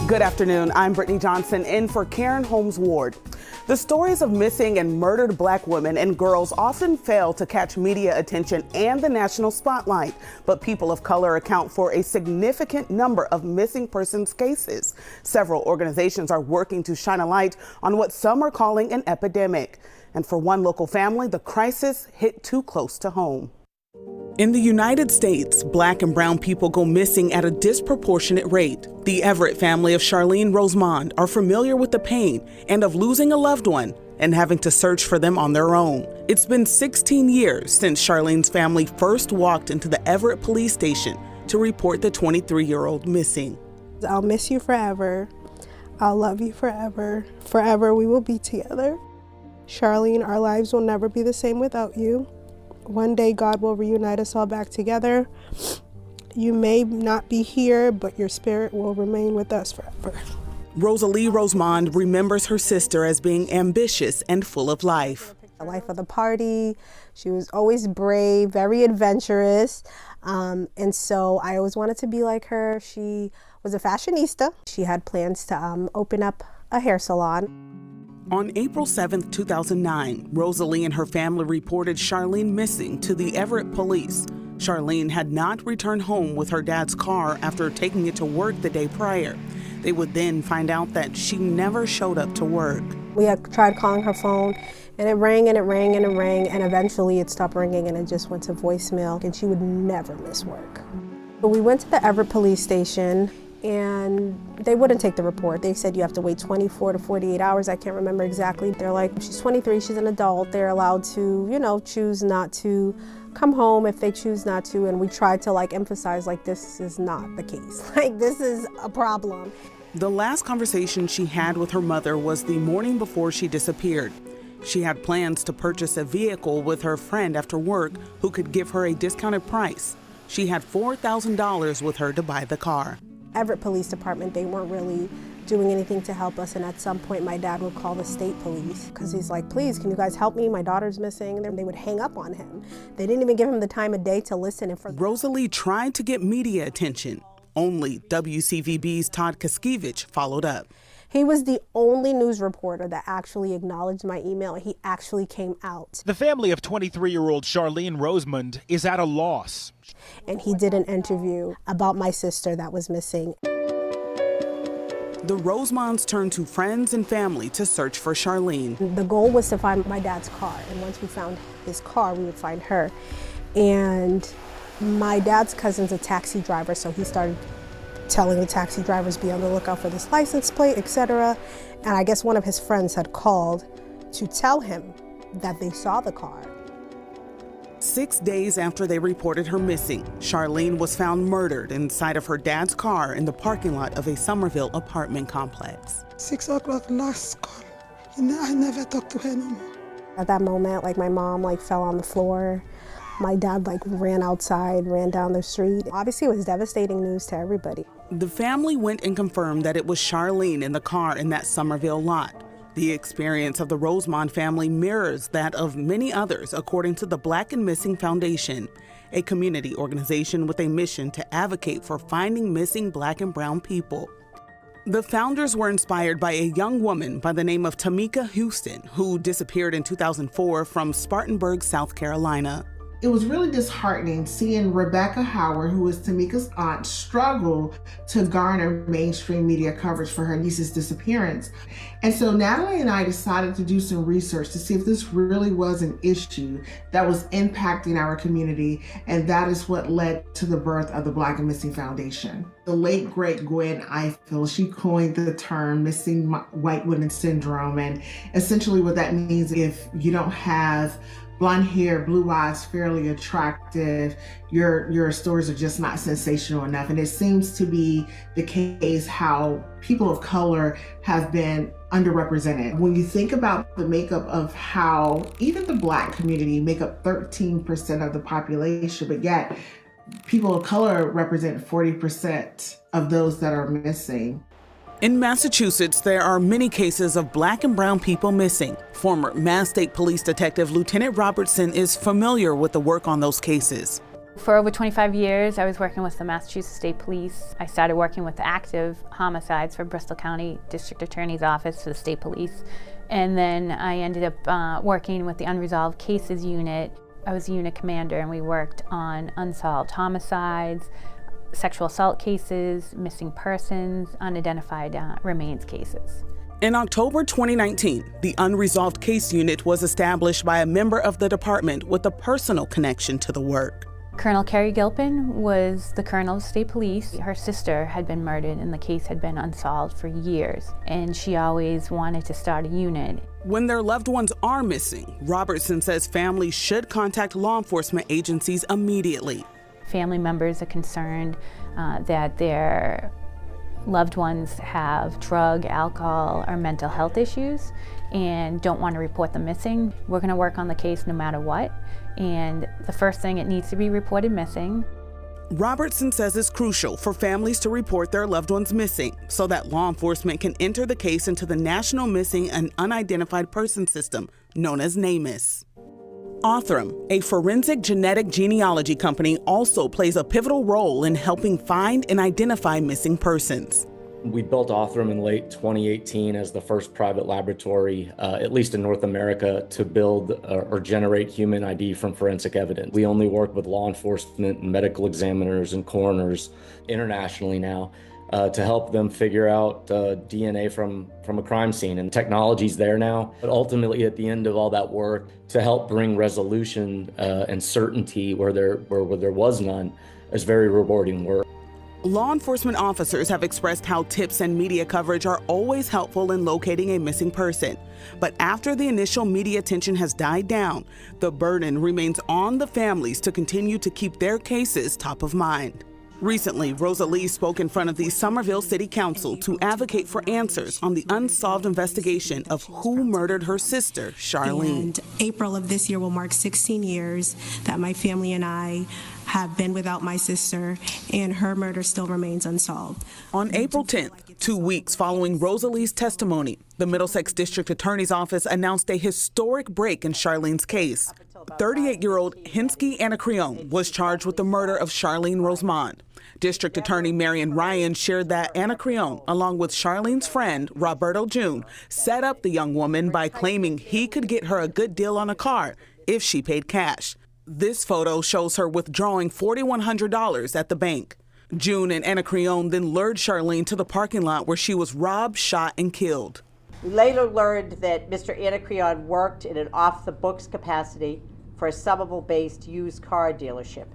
Good afternoon. I'm Brittany Johnson in for Karen Holmes Ward. The stories of missing and murdered Black women and girls often fail to catch media attention and the national spotlight, but people of color account for a significant number of missing persons cases. Several organizations are working to shine a light on what some are calling an epidemic. And for one local family, the crisis hit too close to home. In the United States, Black and brown people go missing at a disproportionate rate. The Everett family of Charlene Rosemond are familiar with the pain and of losing a loved one and having to search for them on their own. It's been 16 years since Charlene's family first walked into the Everett police station to report the 23-year-old missing. I'll miss you forever. I'll love you forever. Forever we will be together. Charlene, our lives will never be the same without you. One day God will reunite us all back together. You may not be here, but your spirit will remain with us forever. Rosalie Rosemond remembers her sister as being ambitious and full of life. The life of the party. She was always brave, very adventurous. And so I always wanted to be like her. She was a fashionista. She had plans to open up a hair salon. On April 7, 2009, Rosalie and her family reported Charlene missing to the Everett police. Charlene had not returned home with her dad's car after taking it to work the day prior. They would then find out that she never showed up to work. We had tried calling her phone, and it rang and it rang and it rang, and eventually it stopped ringing and it just went to voicemail, and she would never miss work. But we went to the Everett police station, and they wouldn't take the report. They said you have to wait 24 to 48 hours. I can't remember exactly. They're like, she's 23, she's an adult. They're allowed to, choose not to come home if they choose not to. And we tried to emphasize this is not the case. This is a problem. The last conversation she had with her mother was the morning before she disappeared. She had plans to purchase a vehicle with her friend after work who could give her a discounted price. She had $4,000 with her to buy the car. Everett Police Department, they weren't really doing anything to help us, and at some point my dad would call the state police because he's like, please, can you guys help me? My daughter's missing. And they would hang up on him. They didn't even give him the time of day to listen. Rosalie tried to get media attention. Only WCVB's Todd Kaskiewicz followed up. He was the only news reporter that actually acknowledged my email. He actually came out. The family of 23-year-old Charlene Rosemond is at a loss. And he did an interview about my sister that was missing. The Rosemonds turned to friends and family to search for Charlene. The goal was to find my dad's car, and once we found his car, we would find her. And my dad's cousin's a taxi driver, so he started telling the taxi drivers be on the lookout for this license plate, etc. And I guess one of his friends had called to tell him that they saw the car. 6 days after they reported her missing, Charlene was found murdered inside of her dad's car in the parking lot of a Somerville apartment complex. 6 o'clock last call. I never talked to her no more. At that moment, my mom fell on the floor. My dad ran outside, ran down the street. Obviously, it was devastating news to everybody. The family went and confirmed that it was Charlene in the car in that Somerville lot. The experience of the Rosemond family mirrors that of many others, according to the Black and Missing Foundation, a community organization with a mission to advocate for finding missing Black and brown people. The founders were inspired by a young woman by the name of Tamika Houston, who disappeared in 2004 from Spartanburg, South Carolina. It was really disheartening seeing Rebecca Howard, who is Tamika's aunt, struggle to garner mainstream media coverage for her niece's disappearance. And so Natalie and I decided to do some research to see if this really was an issue that was impacting our community, and that is what led to the birth of the Black and Missing Foundation. The late, great Gwen Ifill, she coined the term missing white women syndrome, and essentially what that means, if you don't have blonde hair, blue eyes, fairly attractive, your stories are just not sensational enough. And it seems to be the case how people of color have been underrepresented. When you think about the makeup of how even the Black community make up 13% of the population, but yet people of color represent 40% of those that are missing. In Massachusetts, there are many cases of Black and brown people missing. Former Mass State Police Detective Lieutenant Robertson is familiar with the work on those cases. For over 25 years, I was working with the Massachusetts State Police. I started working with active homicides for Bristol County District Attorney's Office for the State Police. And then I ended up working with the Unresolved Cases Unit. I was a unit commander, and we worked on unsolved homicides, sexual assault cases, missing persons, unidentified remains cases. In October 2019, the Unresolved Case Unit was established by a member of the department with a personal connection to the work. Colonel Carrie Gilpin was the colonel of state police. Her sister had been murdered and the case had been unsolved for years, and she always wanted to start a unit. When their loved ones are missing, Robertson says families should contact law enforcement agencies immediately. Family members are concerned that their loved ones have drug, alcohol, or mental health issues and don't want to report them missing. We're going to work on the case no matter what, and the first thing, it needs to be reported missing. Robertson says it's crucial for families to report their loved ones missing so that law enforcement can enter the case into the National Missing and Unidentified Person System, known as NamUs. Othram, a forensic genetic genealogy company, also plays a pivotal role in helping find and identify missing persons. We built Othram in late 2018 as the first private laboratory, at least in North America, to build or generate human ID from forensic evidence. We only work with law enforcement and medical examiners and coroners internationally now to help them figure out DNA from a crime scene. And technology's there now, but ultimately at the end of all that work, to help bring resolution and certainty where there was none, is very rewarding work. Law enforcement officers have expressed how tips and media coverage are always helpful in locating a missing person. But after the initial media attention has died down, the burden remains on the families to continue to keep their cases top of mind. Recently, Rosalie spoke in front of the Somerville City Council to advocate for answers on the unsolved investigation of who murdered her sister, Charlene. And April of this year will mark 16 years that my family and I have been without my sister, and her murder still remains unsolved. On April 10th, 2 weeks following Rosalie's testimony, the Middlesex District Attorney's Office announced a historic break in Charlene's case. 38-year-old Hinsky Anacreon was charged with the murder of Charlene Rosemond. District Attorney Marion Ryan shared that Anacreon, along with Charlene's friend, Roberto June, set up the young woman by claiming he could get her a good deal on a car if she paid cash. This photo shows her withdrawing $4,100 at the bank. June and Anacreon then lured Charlene to the parking lot where she was robbed, shot, and killed. We later learned that Mr. Anacreon worked in an off-the-books capacity for a Somerville-based used car dealership.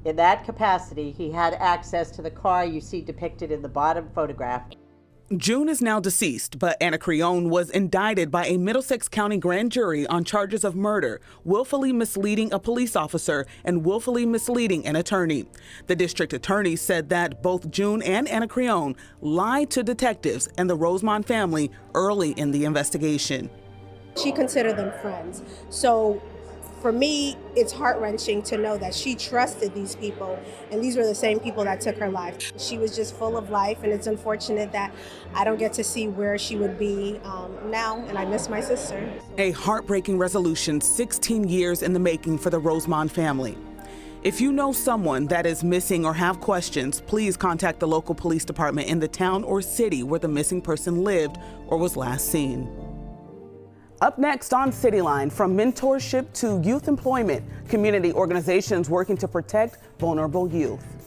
In that capacity, he had access to the car you see depicted in the bottom photograph. June is now deceased, but Anacreon was indicted by a Middlesex County grand jury on charges of murder, willfully misleading a police officer, and willfully misleading an attorney. The district attorney said that both June and Anacreon lied to detectives and the Rosemond family early in the investigation. She considered them friends. So for me, it's heart-wrenching to know that she trusted these people, and these were the same people that took her life. She was just full of life, and it's unfortunate that I don't get to see where she would be now, and I miss my sister. A heartbreaking resolution 16 years in the making for the Rosemond family. If you know someone that is missing or have questions, please contact the local police department in the town or city where the missing person lived or was last seen. Up next on Cityline, from mentorship to youth employment, community organizations working to protect vulnerable youth.